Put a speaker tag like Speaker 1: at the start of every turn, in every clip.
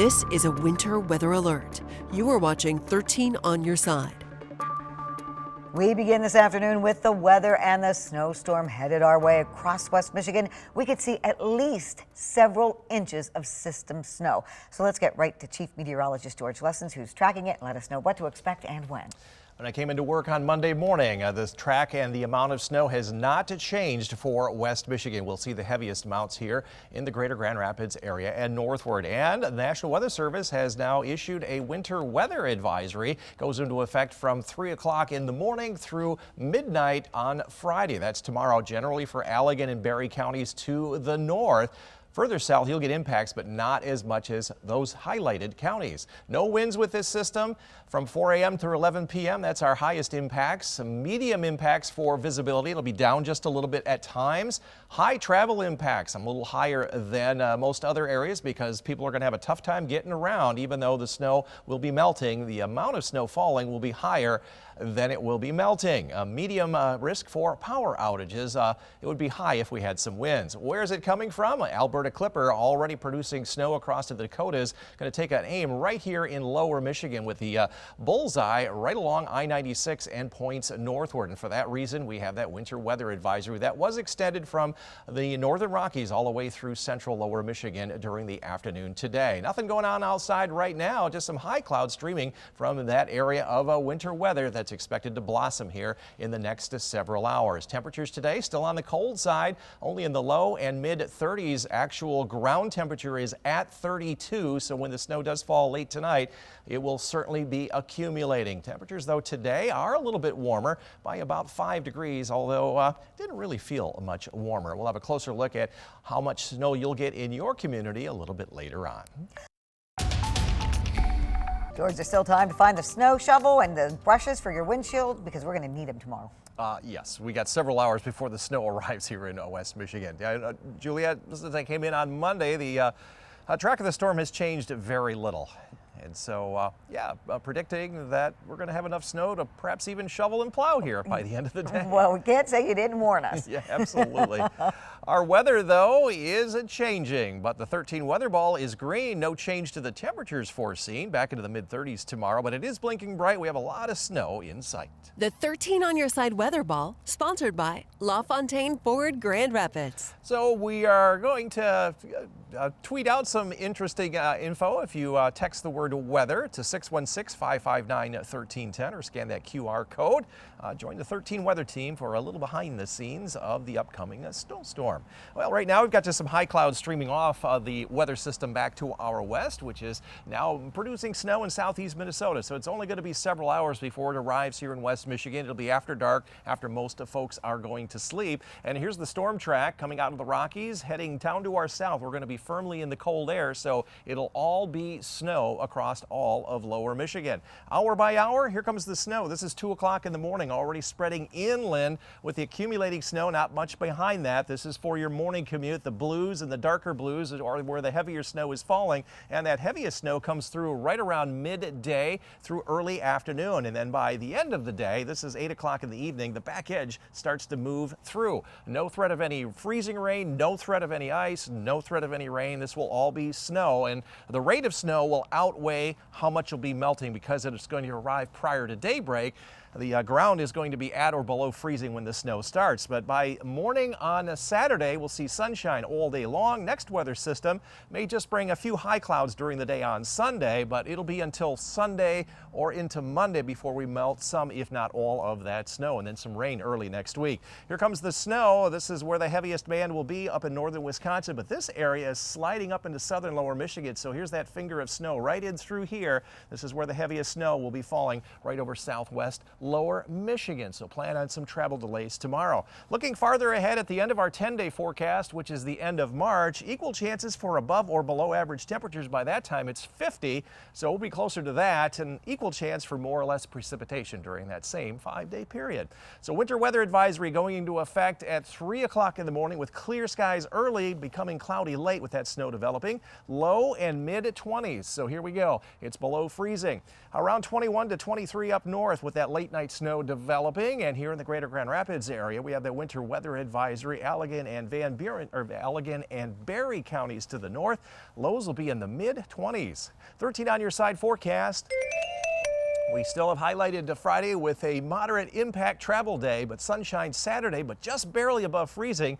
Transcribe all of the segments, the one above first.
Speaker 1: This is a winter weather alert. You are watching 13 on your side.
Speaker 2: We begin this afternoon with the weather and the snowstorm headed our way across West Michigan. We could see at least several inches of system snow. So let's get right to Chief Meteorologist George Lessons, who's tracking it and let us know what to expect and when.
Speaker 3: When I came into work on Monday morning, the track and the amount of snow has not changed for West Michigan. We'll see the heaviest amounts here in the greater Grand Rapids area and northward. And the National Weather Service has now issued a winter weather advisory. Goes into effect from 3 o'clock in the morning through midnight on Friday. That's tomorrow, generally for Allegan and Berry counties to the north. Further south, you'll get impacts, but not as much as those highlighted counties. No winds with this system from 4 a.m. through 11 p.m. That's our highest impacts. Some medium impacts for visibility. It'll be down just a little bit at times. High travel impacts. I'm a little higher than most other areas because people are going to have a tough time getting around. Even though the snow will be melting, the amount of snow falling will be higher than it will be melting. A medium risk for power outages. It would be high if we had some winds. Where is it coming from? Alberta Clipper already producing snow across to the Dakotas. Going to take an aim right here in lower Michigan with the bullseye right along I-96 and points northward. And for that reason, we have that winter weather advisory that was extended from the northern Rockies all the way through central lower Michigan during the afternoon today. Nothing going on outside right now, just some high clouds streaming from that area of winter weather that's expected to blossom here in the next several hours. Temperatures today still on the cold side, only in the low and mid 30s. Actual ground temperature is at 32, so when the snow does fall late tonight, it will certainly be accumulating. Temperatures, though, today are a little bit warmer by about 5 degrees, although didn't really feel much warmer. We'll have a closer look at how much snow you'll get in your community a little bit later on.
Speaker 2: George, there's still time to find the snow shovel and the brushes for your windshield because we're going to need them tomorrow.
Speaker 3: Yes, we got several hours before the snow arrives here in West Michigan. Juliet, since I came in on Monday, the track of the storm has changed very little. And so, predicting that we're going to have enough snow to perhaps even shovel and plow here by the end of the day.
Speaker 2: Well, we can't say you didn't warn us.
Speaker 3: Yeah, absolutely. Our weather, though, is changing, but the 13 weather ball is green. No change to the temperatures foreseen. Back into the mid-30s tomorrow, but it is blinking bright. We have a lot of snow in sight.
Speaker 1: The 13 on your side weather ball, sponsored by LaFontaine Ford Grand Rapids.
Speaker 3: So we are going to tweet out some interesting info if you text the word weather to 616-559-1310 or scan that QR code. Join the 13 weather team for a little behind the scenes of the upcoming snowstorm. Well, right now we've got just some high clouds streaming off the weather system back to our west, which is now producing snow in southeast Minnesota. So it's only going to be several hours before it arrives here in West Michigan. It'll be after dark, after most folks are going to sleep. And here's the storm track coming out of the Rockies, heading down to our south. We're going to be firmly in the cold air, so it'll all be snow across all of lower Michigan. Hour by hour, here comes the snow. This is 2 o'clock in the morning, already spreading inland with the accumulating snow, not much behind that. This is for your morning commute. The blues and the darker blues are where the heavier snow is falling, and that heaviest snow comes through right around midday through early afternoon. And then by the end of the day, this is 8 o'clock in the evening, the back edge starts to move through. No threat of any freezing rain, no threat of any ice, no threat of any rain. This will all be snow, and the rate of snow will outweigh how much will be melting because it's going to arrive prior to daybreak. The ground is going to be at or below freezing when the snow starts, but by morning on a Saturday, we'll see sunshine all day long. Next weather system may just bring a few high clouds during the day on Sunday, but it'll be until Sunday or into Monday before we melt some, if not all, of that snow, and then some rain early next week. Here comes the snow. This is where the heaviest band will be up in northern Wisconsin, but this area is sliding up into southern lower Michigan, so here's that finger of snow right in through here. This is where the heaviest snow will be falling right over southwest lower Michigan, so plan on some travel delays tomorrow. Looking farther ahead at the end of our 10-day forecast, which is the end of March, equal chances for above or below average temperatures. By that time it's 50, so we'll be closer to that, and equal chance for more or less precipitation during that same 5-day period. So winter weather advisory going into effect at 3 o'clock in the morning with clear skies early, becoming cloudy late with that snow developing. Low and mid 20s, so here we go. It's below freezing. Around 21 to 23 up north with that late late night snow developing, and here in the greater Grand Rapids area, we have the winter weather advisory. Allegan and Barry counties to the north. Lows will be in the mid-20s. 13 on your side forecast. We still have highlighted Friday with a moderate impact travel day, but sunshine Saturday, but just barely above freezing.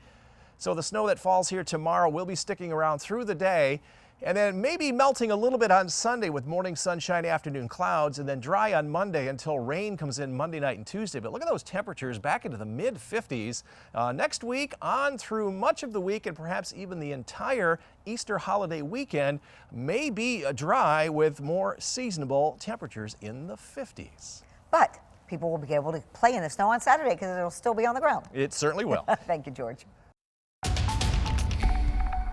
Speaker 3: So the snow that falls here tomorrow will be sticking around through the day, and then maybe melting a little bit on Sunday with morning sunshine, afternoon clouds, and then dry on Monday until rain comes in Monday night and Tuesday. But look at those temperatures back into the mid-50s. Next week on through much of the week and perhaps even the entire Easter holiday weekend may be dry with more seasonable temperatures in the 50s.
Speaker 2: But people will be able to play in the snow on Saturday because it'll still be on the ground.
Speaker 3: It certainly will.
Speaker 2: Thank you, George.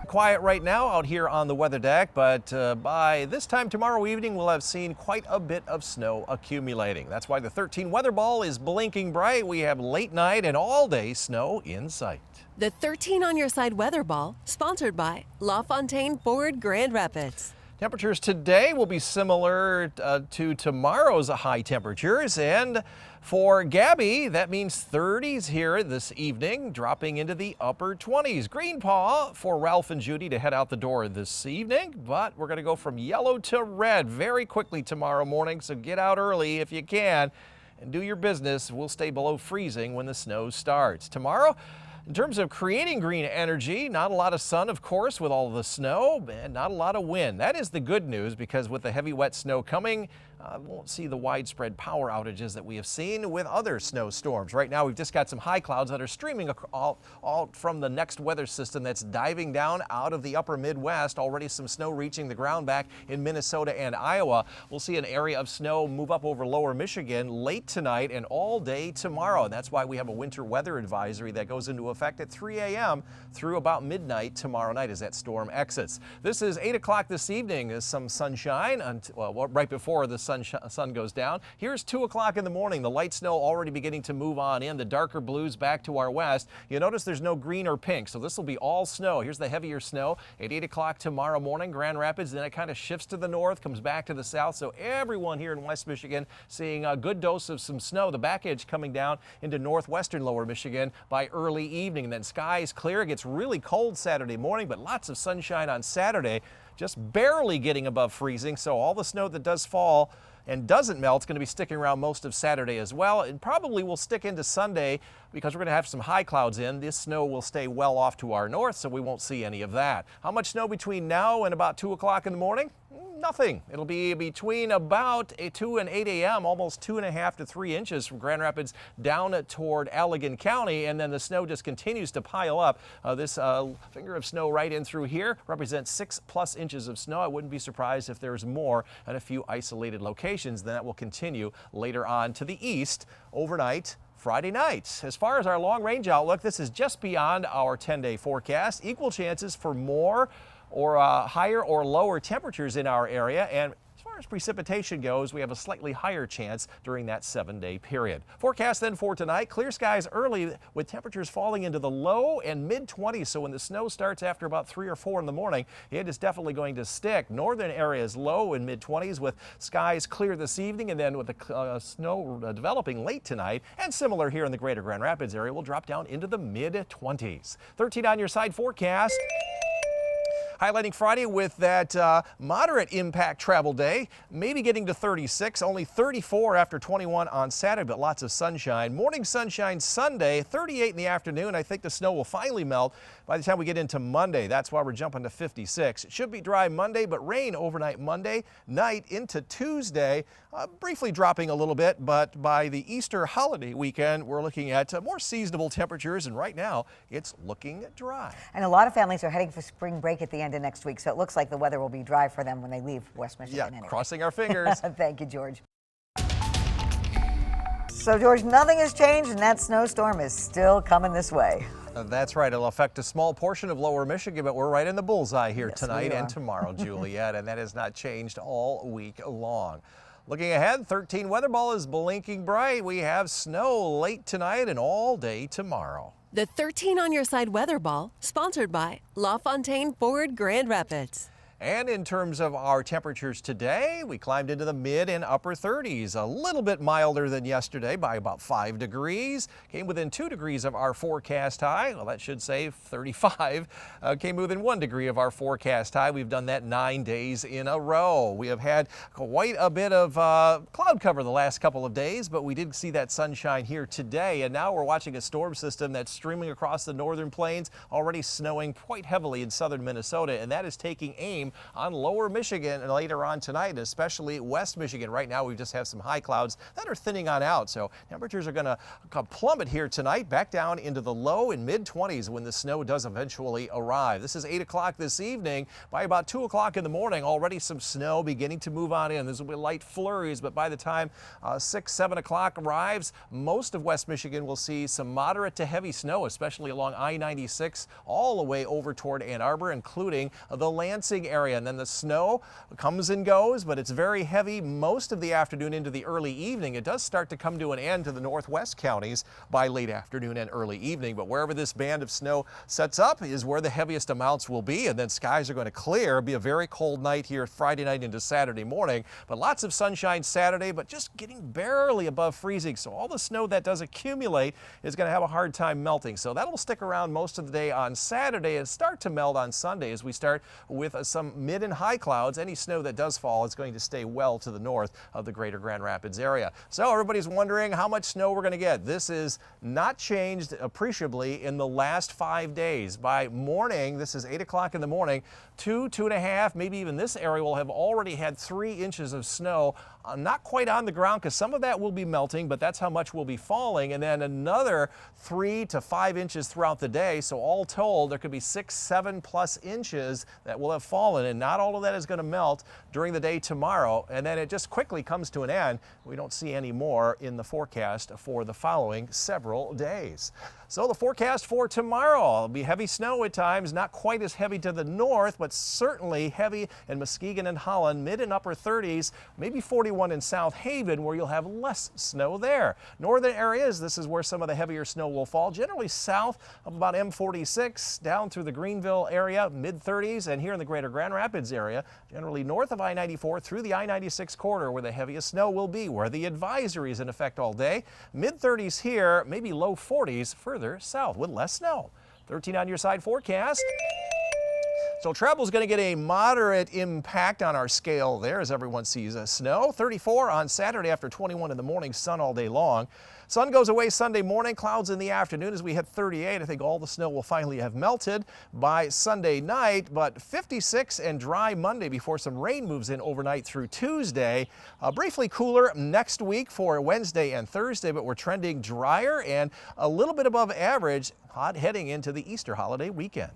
Speaker 3: Quiet right now out here on the weather deck, but by this time tomorrow evening, we'll have seen quite a bit of snow accumulating. That's why the 13 weather ball is blinking bright. We have late night and all day snow in sight.
Speaker 1: The 13 on your side weather ball, sponsored by LaFontaine Ford Grand Rapids.
Speaker 3: Temperatures today will be similar to tomorrow's high temperatures, and for Gabby, that means 30s here this evening, dropping into the upper 20s. Green paw for Ralph and Judy to head out the door this evening, but we're going to go from yellow to red very quickly tomorrow morning, so get out early if you can and do your business. We'll stay below freezing when the snow starts. Tomorrow, in terms of creating green energy, not a lot of sun, of course, with all the snow, and not a lot of wind. That is the good news, because with the heavy wet snow coming, won't see the widespread power outages that we have seen with other snowstorms. Right now, we've just got some high clouds that are streaming all from the next weather system that's diving down out of the upper Midwest. Already some snow reaching the ground back in Minnesota and Iowa. We'll see an area of snow move up over lower Michigan late tonight and all day tomorrow. And that's why we have a winter weather advisory that goes into effect at 3 a.m. through about midnight tomorrow night as that storm exits. This is 8 o'clock this evening. There's some sunshine until, well, right before the sun goes down. Here's 2 o'clock in the morning. The light snow already beginning to move on in. The darker blues back to our west. You notice there's no green or pink, so this will be all snow. Here's the heavier snow at 8 o'clock tomorrow morning, Grand Rapids. Then it kind of shifts to the north, comes back to the south. So everyone here in West Michigan seeing a good dose of some snow. The back edge coming down into northwestern lower Michigan by early evening. And then skies clear. It gets really cold Saturday morning, but lots of sunshine on Saturday. Just barely getting above freezing, so all the snow that does fall and doesn't melt is going to be sticking around most of Saturday as well, and probably will stick into Sunday because we're going to have some high clouds in. This snow will stay well off to our north, so we won't see any of that. How much snow between now and about 2 o'clock in the morning? Nothing. It'll be between about 2 and 8 a.m., almost 2.5 to 3 inches from Grand Rapids down toward Allegan County, and then the snow just continues to pile up. This finger of snow right in through here represents 6+ inches of snow. I wouldn't be surprised if there's more at a few isolated locations. Then that will continue later on to the east overnight Friday night. As far as our long-range outlook, this is just beyond our 10-day forecast. Equal chances for more or higher or lower temperatures in our area, and as far as precipitation goes, we have a slightly higher chance during that 7-day period. Forecast then for tonight, clear skies early with temperatures falling into the low and mid-20s. So when the snow starts after about 3 or 4 in the morning, it is definitely going to stick. Northern areas low and mid-20s with skies clear this evening, and then with the snow developing late tonight, and similar here in the greater Grand Rapids area, will drop down into the mid-20s. 13 on your side forecast. Highlighting Friday with that moderate impact travel day, maybe getting to 36, only 34 after 21 on Saturday, but lots of sunshine. Morning sunshine Sunday, 38 in the afternoon. I think the snow will finally melt by the time we get into Monday. That's why we're jumping to 56. It should be dry Monday, but rain overnight Monday night into Tuesday, briefly dropping a little bit, but by the Easter holiday weekend, we're looking at more seasonable temperatures, and right now it's looking dry.
Speaker 2: And a lot of families are heading for spring break at the end of next week, so it looks like the weather will be dry for them when they leave West Michigan.
Speaker 3: Yeah,
Speaker 2: anyway.
Speaker 3: Crossing our fingers.
Speaker 2: Thank you, George. So, George, nothing has changed, and that snowstorm is still coming this way.
Speaker 3: That's right. It'll affect a small portion of lower Michigan, but we're right in the bullseye here tonight and tomorrow, Juliet, and that has not changed all week long. Looking ahead, 13 weather ball is blinking bright. We have snow late tonight and all day tomorrow.
Speaker 1: The 13 on your side weather ball, sponsored by LaFontaine Ford Grand Rapids.
Speaker 3: And in terms of our temperatures today, we climbed into the mid and upper 30s, a little bit milder than yesterday by about 5 degrees. Came within 2 degrees of our forecast high. Well, that should say 35. Came within 1 degree of our forecast high. We've done that 9 days in a row. We have had quite a bit of cloud cover the last couple of days, but we did see that sunshine here today. And now we're watching a storm system that's streaming across the northern plains, already snowing quite heavily in southern Minnesota, and that is taking aim on lower Michigan and later on tonight, especially west Michigan. Right now we just have some high clouds that are thinning on out, so temperatures are going to plummet here tonight, back down into the low and mid 20s when the snow does eventually arrive. This is 8 o'clock this evening. By about 2 o'clock in the morning, already some snow beginning to move on in. There's will be light flurries, but by the time 6, 7 o'clock arrives, most of West Michigan will see some moderate to heavy snow, especially along I-96 all the way over toward Ann Arbor, including the Lansing area. And then the snow comes and goes, but it's very heavy most of the afternoon into the early evening. It does start to come to an end to the northwest counties by late afternoon and early evening, but wherever this band of snow sets up is where the heaviest amounts will be, and then skies are going to clear. It'll be a very cold night here Friday night into Saturday morning, but lots of sunshine Saturday, but just getting barely above freezing. So all the snow that does accumulate is going to have a hard time melting. So that'll stick around most of the day on Saturday and start to melt on Sunday as we start with some mid and high clouds. Any snow that does fall is going to stay well to the north of the greater Grand Rapids area. So everybody's wondering how much snow we're going to get. This is not changed appreciably in the last 5 days. By morning, this is 8 o'clock in the morning, 2.5, maybe even this area will have already had 3 inches of snow. Not quite on the ground because some of that will be melting, but that's how much will be falling. And then another 3 to 5 inches throughout the day. So all told, there could be 6, 7 plus inches that will have fallen. And not all of that is going to melt during the day tomorrow. And then it just quickly comes to an end. We don't see any more in the forecast for the following several days. So the forecast for tomorrow will be heavy snow at times, not quite as heavy to the north, but certainly heavy in Muskegon and Holland, mid and upper 30s, maybe 41 in South Haven, where you'll have less snow there. Northern areas, this is where some of the heavier snow will fall, generally south of about M46, down through the Greenville area, mid 30s, and here in the greater Grand Rapids area, generally north of I-94 through the I-96 corridor where the heaviest snow will be, where the advisory is in effect all day. Mid 30s here, maybe low 40s further south with less snow. 13 on your side forecast. So travel is going to get a moderate impact on our scale there as everyone sees snow. 34 on Saturday after 21 in the morning, sun all day long. Sun goes away Sunday morning, clouds in the afternoon as we hit 38. I think all the snow will finally have melted by Sunday night, but 56 and dry Monday before some rain moves in overnight through Tuesday. Briefly cooler next week for Wednesday and Thursday, but we're trending drier and a little bit above average hot heading into the Easter holiday weekend.